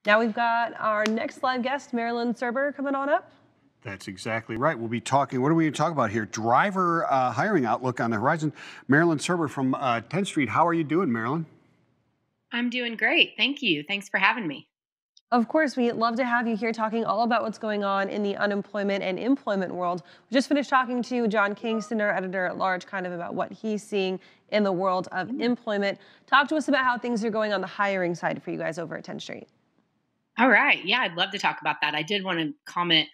Now we've got our next live guest, Marilyn Surber, coming on up. That's exactly right. We'll be talking, what are we going to talk about here? Driver hiring outlook on the horizon. Marilyn Surber from Tenstreet. How are you doing, Marilyn? I'm doing great. Thank you. Thanks for having me. Of course, we'd love to have you here talking all about what's going on in the unemployment and employment world. We just finished talking to John Kingston, our editor-at-large, kind of about what he's seeing in the world of employment. Talk to us about how things are going on the hiring side for you guys over at Tenstreet. All right. Yeah, I'd love to talk about that. I did want to comment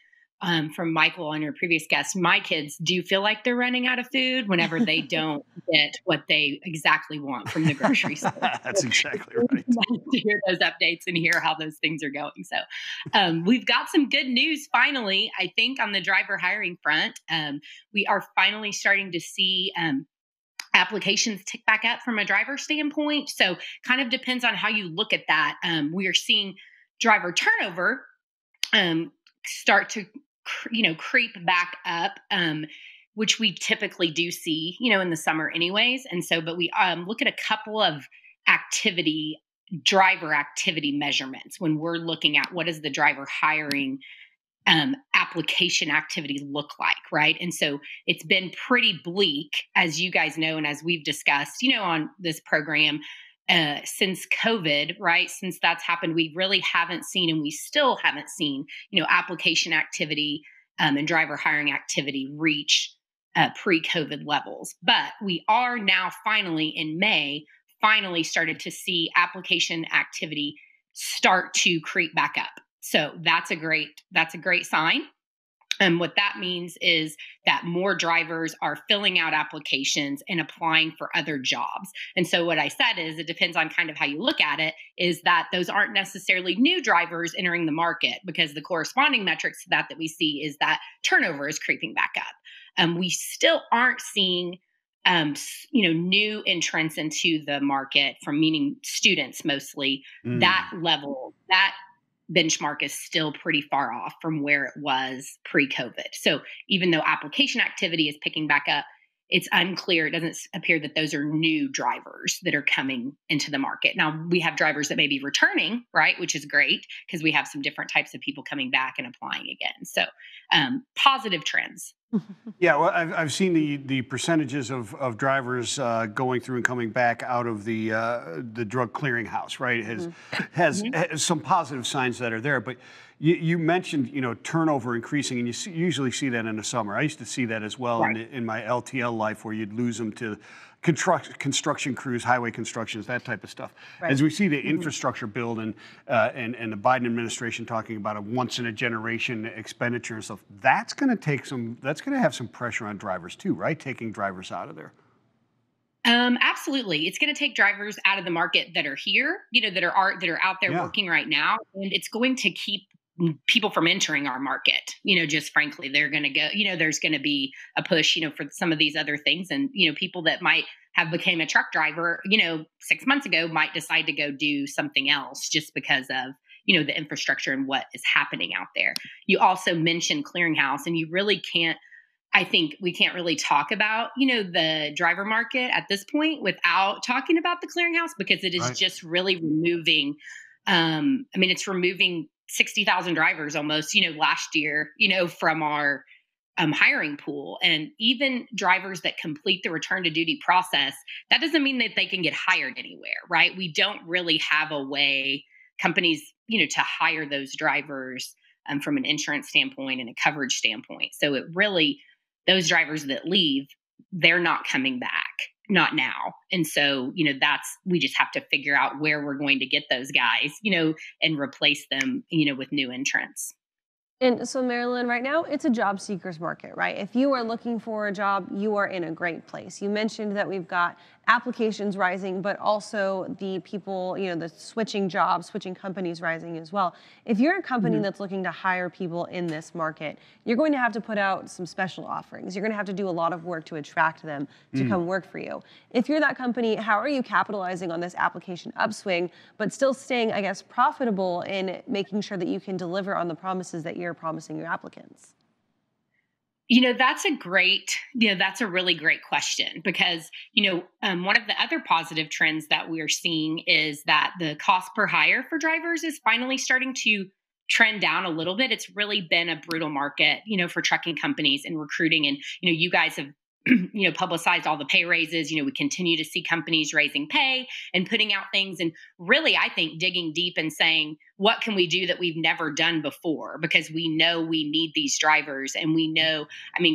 from Michael on your previous guest. My kids do feel like they're running out of food whenever they don't get what they exactly want from the grocery store. That's exactly right. To hear those updates and hear how those things are going. So we've got some good news finally, I think, on the driver hiring front. We are finally starting to see applications tick back up from a driver standpoint. So kind of depends on how you look at that. We are seeing driver turnover start to creep back up, which we typically do see, in the summer anyways. And so, but we look at a couple of driver activity measurements when we're looking at what does the driver hiring application activity look like, right? And so it's been pretty bleak, as you guys know, and as we've discussed, on this program, since COVID, right? Since that's happened, we really haven't seen, and we still haven't seen, application activity and driver hiring activity reach pre-COVID levels. But we are now finally in May, started to see application activity start to creep back up. So that's a great sign. And what that means is that more drivers are filling out applications and applying for other jobs. And so what I said is it depends on kind of how you look at it, is that those aren't necessarily new drivers entering the market, because the corresponding metrics to that we see is that turnover is creeping back up. We still aren't seeing new entrants into the market, meaning students mostly. That level, that benchmark is still pretty far off from where it was pre-COVID. So even though application activity is picking back up, it's unclear. It doesn't appear that those are new drivers that are coming into the market. Now, we have drivers that may be returning, right, which is great because we have some different types of people coming back and applying again. So positive trends. Yeah, well, I've seen the percentages of drivers going through and coming back out of the drug clearinghouse, right? Has some positive signs that are there. But you mentioned turnover increasing, and you usually see that in the summer. I used to see that as well in my LTL life, where you'd lose them to construction crews, highway constructions, that type of stuff. Right. As we see the infrastructure build and the Biden administration talking about a once in a generation expenditure and stuff, that's going to have some pressure on drivers too, right? Taking drivers out of there. Absolutely. It's going to take drivers out of the market that are here, that are out there working right now, and it's going to keep people from entering our market. Just frankly, they're going to go, there's going to be a push, for some of these other things. And, people that might have became a truck driver, 6 months ago might decide to go do something else just because of, the infrastructure and what is happening out there. You also mentioned clearinghouse, and I think we can't really talk about, the driver market at this point without talking about the clearinghouse, because it is just really removing, it's removing 60,000 drivers almost, last year, from our hiring pool. And even drivers that complete the return to duty process, that doesn't mean that they can get hired anywhere, right? We don't really have a way, companies, to hire those drivers from an insurance standpoint and a coverage standpoint. So it really, those drivers that leave, they're not coming back. Not now. And so, we just have to figure out where we're going to get those guys, and replace them, with new entrants. And so, Marilyn, right now, it's a job seekers market, right? If you are looking for a job, you are in a great place. You mentioned that we've got applications rising, but also the people, the switching jobs, switching companies rising as well. If you're a company that's looking to hire people in this market, you're going to have to put out some special offerings. You're going to have to do a lot of work to attract them to come work for you. If you're that company, how are you capitalizing on this application upswing, but still staying, I guess, profitable in making sure that you can deliver on the promises that you're promising your applicants? That's that's a really great question because, one of the other positive trends that we're seeing is that the cost per hire for drivers is finally starting to trend down a little bit. It's really been a brutal market, for trucking companies and recruiting. And, you guys have, publicized all the pay raises. We continue to see companies raising pay and putting out things. And really, I think digging deep and saying, what can we do that we've never done before? Because we know we need these drivers and we know,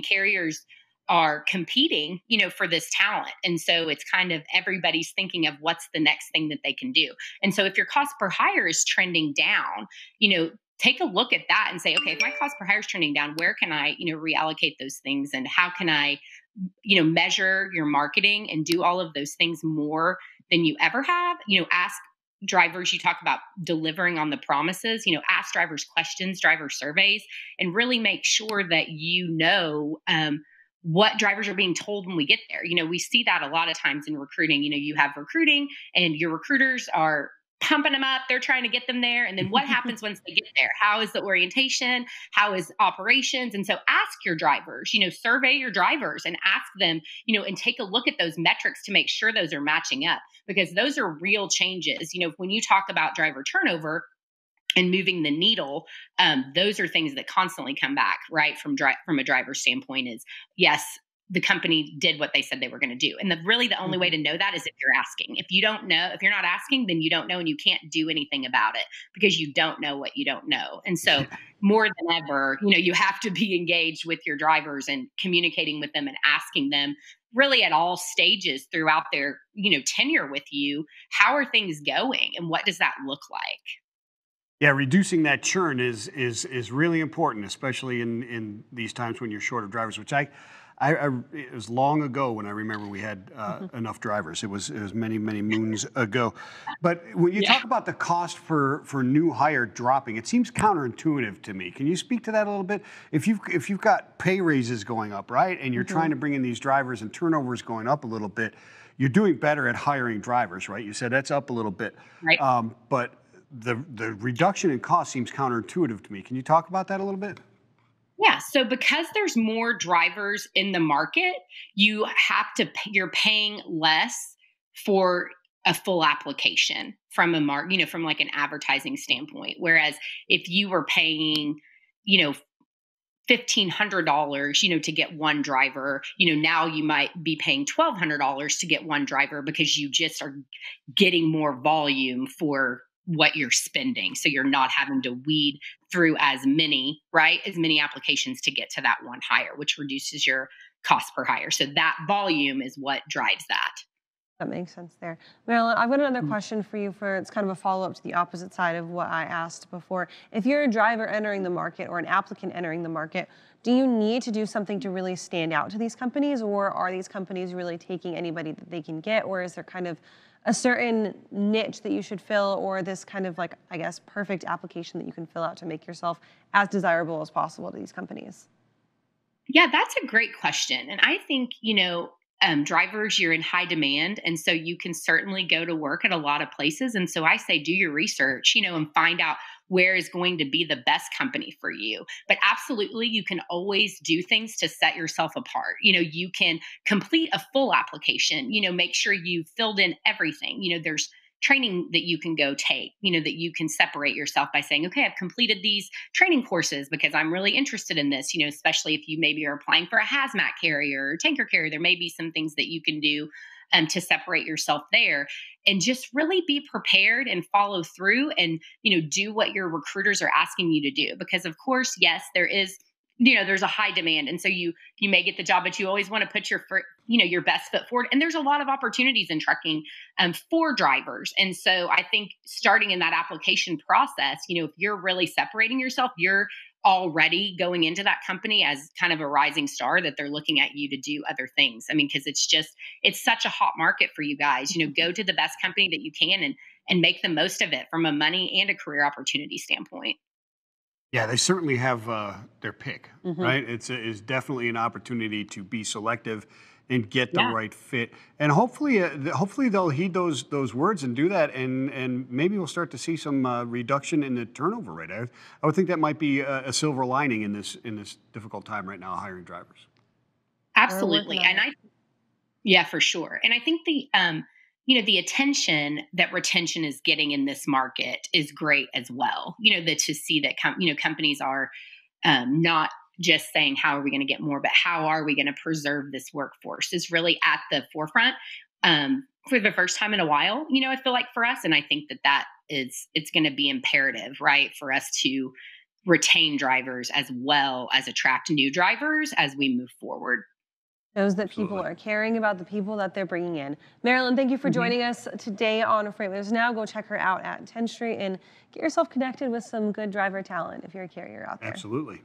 carriers are competing, for this talent. And so it's kind of everybody's thinking of what's the next thing that they can do. And so if your cost per hire is trending down, take a look at that and say, okay, if my cost per hire is trending down, where can I, reallocate those things and how can I, measure your marketing and do all of those things more than you ever have? Ask drivers, you talk about delivering on the promises, ask drivers questions, driver surveys, and really make sure that what drivers are being told when we get there. We see that a lot of times in recruiting. You have recruiting and your recruiters are pumping them up. They're trying to get them there. And then what happens once they get there? How is the orientation? How is operations? And so ask your drivers, survey your drivers and ask them, and take a look at those metrics to make sure those are matching up because those are real changes. When you talk about driver turnover and moving the needle, those are things that constantly come back, right? From a driver's standpoint is, yes, the company did what they said they were going to do. And the only way to know that is if you're asking. If you're not asking, then you don't know and you can't do anything about it because you don't know what you don't know. And so more than ever, you have to be engaged with your drivers and communicating with them and asking them really at all stages throughout their, tenure with you, how are things going and what does that look like? Yeah, reducing that churn is really important, especially in these times when you're short of drivers, which it was long ago when I remember we had enough drivers. It was many moons ago. But when you talk about the cost for new hire dropping, it seems counterintuitive to me. Can you speak to that a little bit? If you've got pay raises going up, right, and you're trying to bring in these drivers and turnover is going up a little bit, you're doing better at hiring drivers, right? You said that's up a little bit, right? But the reduction in cost seems counterintuitive to me. Can you talk about that a little bit? Yeah. So because there's more drivers in the market, you're paying less for a full application from from like an advertising standpoint. Whereas if you were paying, $1,500, to get one driver, now you might be paying $1,200 to get one driver because you just are getting more volume for what you're spending. So you're not having to weed through as many applications to get to that one hire, which reduces your cost per hire. So that volume is what drives that. That makes sense there. Marilyn, I've got another question for you it's kind of a follow-up to the opposite side of what I asked before. If you're a driver entering the market or an applicant entering the market, do you need to do something to really stand out to these companies, or are these companies really taking anybody that they can get, or is there kind of a certain niche that you should fill, or this kind of like, I guess, perfect application that you can fill out to make yourself as desirable as possible to these companies? Yeah, that's a great question. And I think, drivers, you're in high demand. And so you can certainly go to work at a lot of places. And so I say, do your research, and find out where is going to be the best company for you. But absolutely, you can always do things to set yourself apart. You can complete a full application, make sure you filled in everything. There's training that you can go take, that you can separate yourself by saying, okay, I've completed these training courses because I'm really interested in this, especially if you maybe are applying for a hazmat carrier or tanker carrier, there may be some things that you can do to separate yourself there and just really be prepared and follow through and, do what your recruiters are asking you to do. Because of course, yes, there's a high demand. And so you may get the job, but you always want to put your best foot forward. And there's a lot of opportunities in trucking for drivers. And so I think starting in that application process, if you're really separating yourself, you're already going into that company as kind of a rising star that they're looking at you to do other things. Because it's such a hot market for you guys, go to the best company that you can and make the most of it from a money and a career opportunity standpoint. Yeah, they certainly have their pick, right? It's definitely an opportunity to be selective and get the Yeah. right fit. And hopefully, hopefully they'll heed those words and do that, and maybe we'll start to see some reduction in the turnover rate. I would think that might be a silver lining in this difficult time right now, hiring drivers. Absolutely. on And yeah, for sure. And I think the attention that retention is getting in this market is great as well. That to see that, companies are not just saying, how are we going to get more, but how are we going to preserve this workforce is really at the forefront for the first time in a while, I feel like for us. And I think it's going to be imperative, right, for us to retain drivers as well as attract new drivers as we move forward. Shows that people Absolutely. are caring about the people that they're bringing in. Marilyn, thank you for joining us today on FreightWaves Now. Go check her out at Tenstreet and get yourself connected with some good driver talent if you're a carrier out there. Absolutely.